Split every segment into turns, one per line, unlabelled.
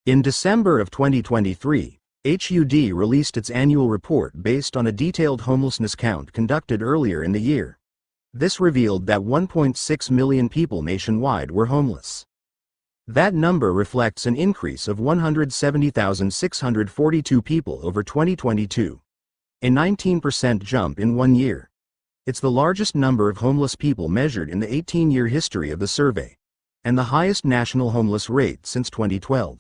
In December of 2023, HUD released its annual report based on a detailed homelessness count conducted earlier in the year. This revealed that 1.6 million people nationwide were homeless. That number reflects an increase of 170,642 people over 2022, a 19% jump in 1 year. It's the largest number of homeless people measured in the 18-year history of the survey, and the highest national homeless rate since 2012.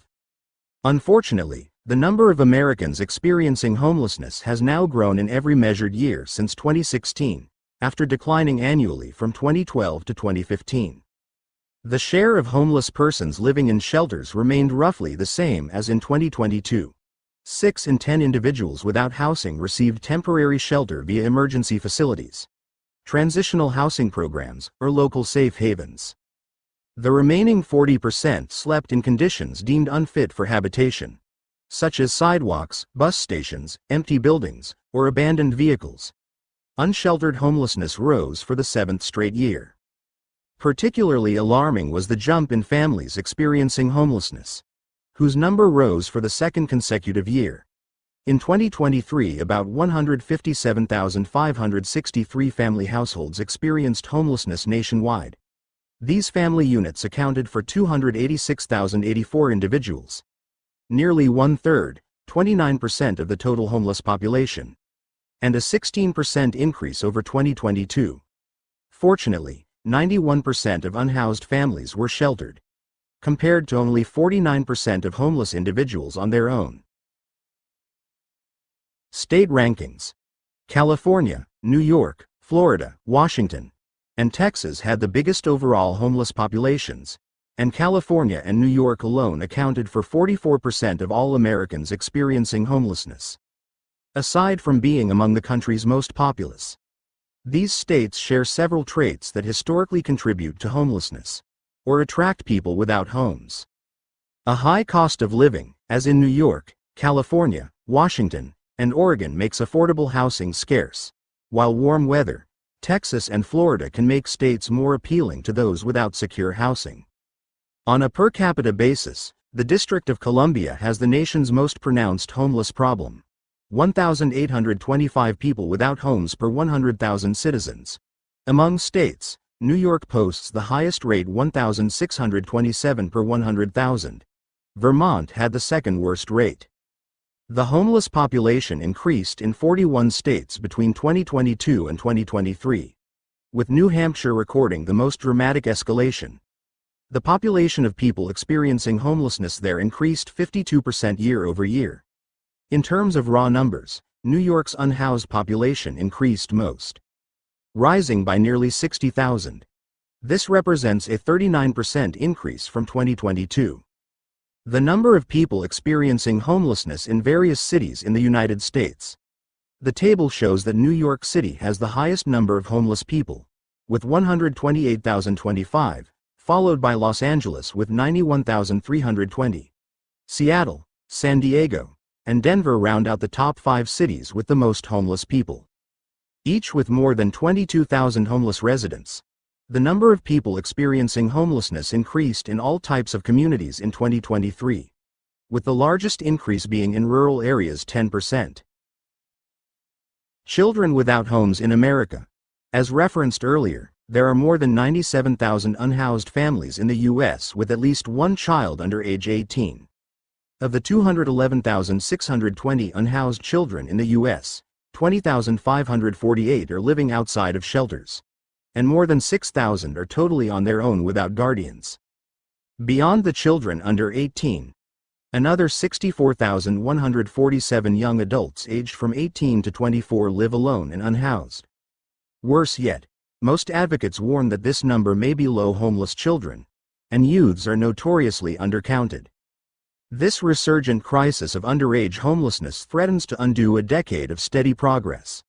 Unfortunately, the number of Americans experiencing homelessness has now grown in every measured year since 2016, after declining annually from 2012 to 2015. The share of homeless persons living in shelters remained roughly the same as in 2022. 6 in 10 individuals without housing received temporary shelter via emergency facilities, transitional housing programs, or local safe havens. The remaining 40% slept in conditions deemed unfit for habitation, such as sidewalks, bus stations, empty buildings, or abandoned vehicles. Unsheltered homelessness rose for the 7th straight year. Particularly alarming was the jump in families experiencing homelessness, whose number rose for the 2nd consecutive year. In 2023, about 157,563 family households experienced homelessness nationwide. These family units accounted for 286,084 individuals, nearly 1/3, 29% of the total homeless population, and a 16% increase over 2022. Fortunately, 91% of unhoused families were sheltered, compared to only 49% of homeless individuals on their own. State rankings. California, New York, Florida, Washington, and Texas had the biggest overall homeless populations, and California and New York alone accounted for 44% of all Americans experiencing homelessness. Aside from being among the country's most populous, these states share several traits that historically contribute to homelessness, or attract people without homes. A high cost of living, as in New York, California, Washington, and Oregon, makes affordable housing scarce, while warm weather, Texas and Florida can make states more appealing to those without secure housing. On a per capita basis, the District of Columbia has the nation's most pronounced homeless problem. 1,825 people without homes per 100,000 citizens. Among states, New York posts the highest rate, 1,627 per 100,000. Vermont had the second worst rate. The homeless population increased in 41 states between 2022 and 2023, with New Hampshire recording the most dramatic escalation. The population of people experiencing homelessness there increased 52% year over year. In terms of raw numbers, New York's unhoused population increased most, rising by nearly 60,000. This represents a 39% increase from 2022. The number of people experiencing homelessness in various cities in the United States. The table shows that New York City has the highest number of homeless people, with 128,025, followed by Los Angeles with 91,320. Seattle, San Diego, and Denver round out the top 5 cities with the most homeless people, each with more than 22,000 homeless residents. The number of people experiencing homelessness increased in all types of communities in 2023, with the largest increase being in rural areas, 10%. Children without homes in America. As referenced earlier, there are more than 97,000 unhoused families in the U.S. with at least one child under age 18. Of the 211,620 unhoused children in the U.S., 20,548 are living outside of shelters, and more than 6,000 are totally on their own without guardians. Beyond the children under 18, another 64,147 young adults aged from 18 to 24 live alone and unhoused. Worse yet, most advocates warn that this number may be low. Homeless children and youths are notoriously undercounted. This resurgent crisis of underage homelessness threatens to undo a decade of steady progress.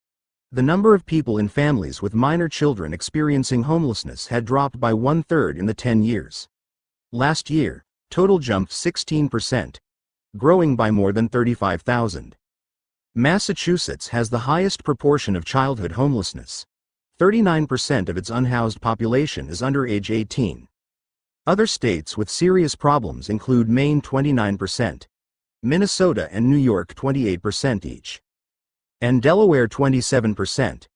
The number of people in families with minor children experiencing homelessness had dropped by 1/3 in the 10 years. Last year, total jumped 16%, growing by more than 35,000. Massachusetts has the highest proportion of childhood homelessness. 39% of its unhoused population is under age 18. Other states with serious problems include Maine 29%, Minnesota and New York 28% each, and Delaware 27%.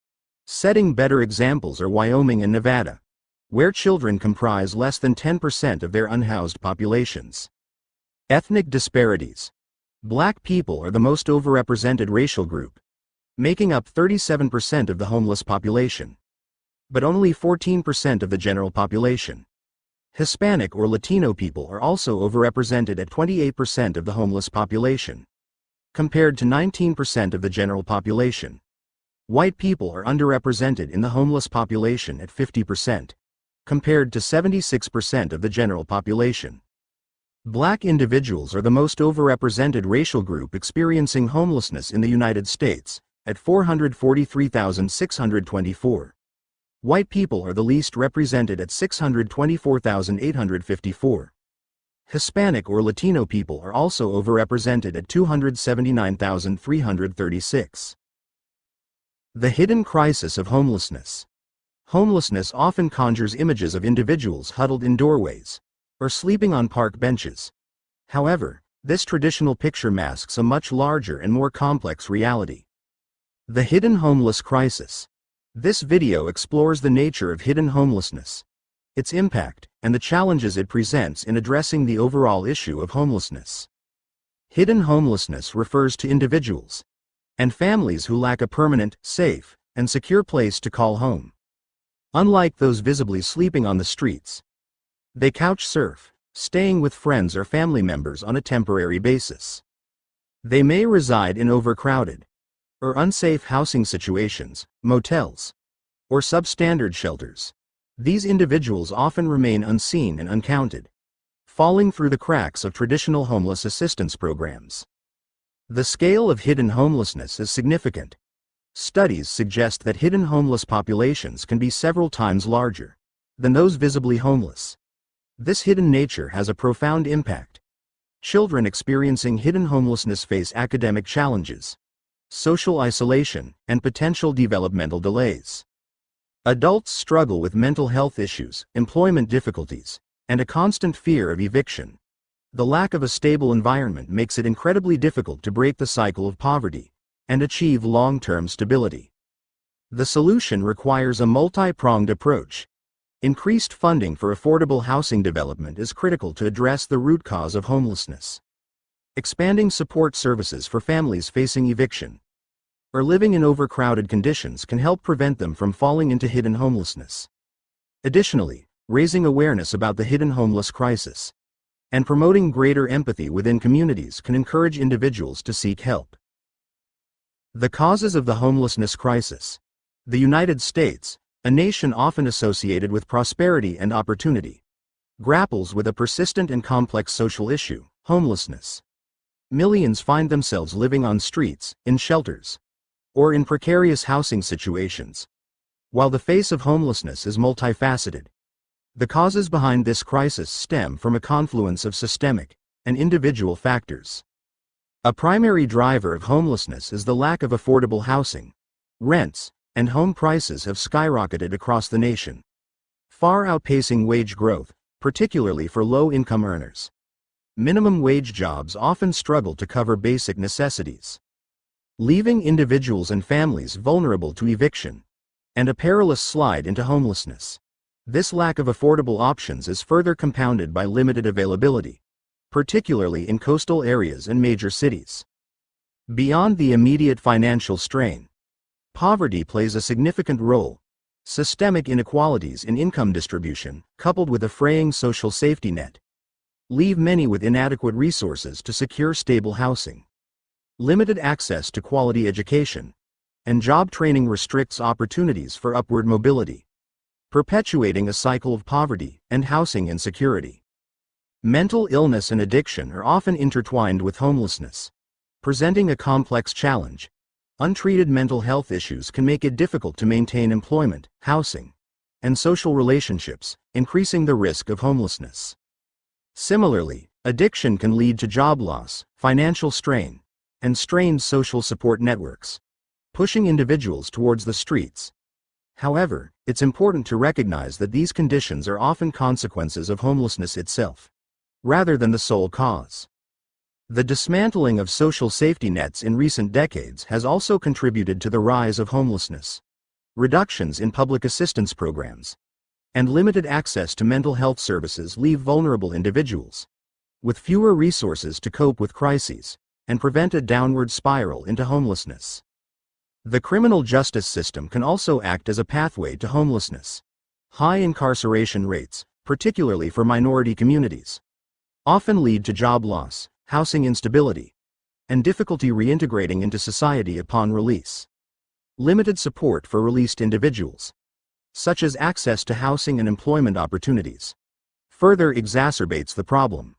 Setting better examples are Wyoming and Nevada, where children comprise less than 10% of their unhoused populations. Ethnic disparities. Black people are the most overrepresented racial group, making up 37% of the homeless population, but only 14% of the general population. Hispanic or Latino people are also overrepresented at 28% of the homeless population, compared to 19% of the general population. White people are underrepresented in the homeless population at 50%, compared to 76% of the general population. Black individuals are the most overrepresented racial group experiencing homelessness in the United States, at 443,624. White people are the least represented at 624,854. Hispanic or Latino people are also overrepresented at 279,336. The hidden crisis of homelessness. Homelessness often conjures images of individuals huddled in doorways or sleeping on park benches. However, this traditional picture masks a much larger and more complex reality. The hidden homeless crisis. This video explores the nature of hidden homelessness, its impact, and the challenges it presents in addressing the overall issue of homelessness. Hidden homelessness refers to individuals and families who lack a permanent, safe, and secure place to call home. Unlike those visibly sleeping on the streets, they couch surf, staying with friends or family members on a temporary basis. They may reside in overcrowded or unsafe housing situations, motels, or substandard shelters. These individuals often remain unseen and uncounted, falling through the cracks of traditional homeless assistance programs. The scale of hidden homelessness is significant. Studies suggest that hidden homeless populations can be several times larger than those visibly homeless. This hidden nature has a profound impact. Children experiencing hidden homelessness face academic challenges, social isolation, and potential developmental delays. Adults struggle with mental health issues, employment difficulties, and a constant fear of eviction. The lack of a stable environment makes it incredibly difficult to break the cycle of poverty and achieve long-term stability. The solution requires a multi-pronged approach. Increased funding for affordable housing development is critical to address the root cause of homelessness. Expanding support services for families facing eviction or living in overcrowded conditions can help prevent them from falling into hidden homelessness. Additionally, raising awareness about the hidden homeless crisis and promoting greater empathy within communities can encourage individuals to seek help. The causes of the homelessness crisis. The United States, a nation often associated with prosperity and opportunity, grapples with a persistent and complex social issue, homelessness. Millions find themselves living on streets, in shelters, or in precarious housing situations. While the face of homelessness is multifaceted, the causes behind this crisis stem from a confluence of systemic and individual factors. A primary driver of homelessness is the lack of affordable housing. Rents and home prices have skyrocketed across the nation, far outpacing wage growth, particularly for low-income earners. Minimum wage jobs often struggle to cover basic necessities, leaving individuals and families vulnerable to eviction and a perilous slide into homelessness. This lack of affordable options is further compounded by limited availability, particularly in coastal areas and major cities. Beyond the immediate financial strain, poverty plays a significant role. Systemic inequalities in income distribution, coupled with a fraying social safety net, leave many with inadequate resources to secure stable housing. Limited access to quality education and job training restricts opportunities for upward mobility, perpetuating a cycle of poverty and housing insecurity. Mental illness and addiction are often intertwined with homelessness, presenting a complex challenge. Untreated mental health issues can make it difficult to maintain employment, housing, and social relationships, increasing the risk of homelessness. Similarly, addiction can lead to job loss, financial strain, and strained social support networks, pushing individuals towards the streets. However, it's important to recognize that these conditions are often consequences of homelessness itself, rather than the sole cause. The dismantling of social safety nets in recent decades has also contributed to the rise of homelessness. Reductions in public assistance programs and limited access to mental health services leave vulnerable individuals with fewer resources to cope with crises and prevent a downward spiral into homelessness. The criminal justice system can also act as a pathway to homelessness. High incarceration rates, particularly for minority communities, often lead to job loss, housing instability, and difficulty reintegrating into society upon release. Limited support for released individuals, such as access to housing and employment opportunities, further exacerbates the problem.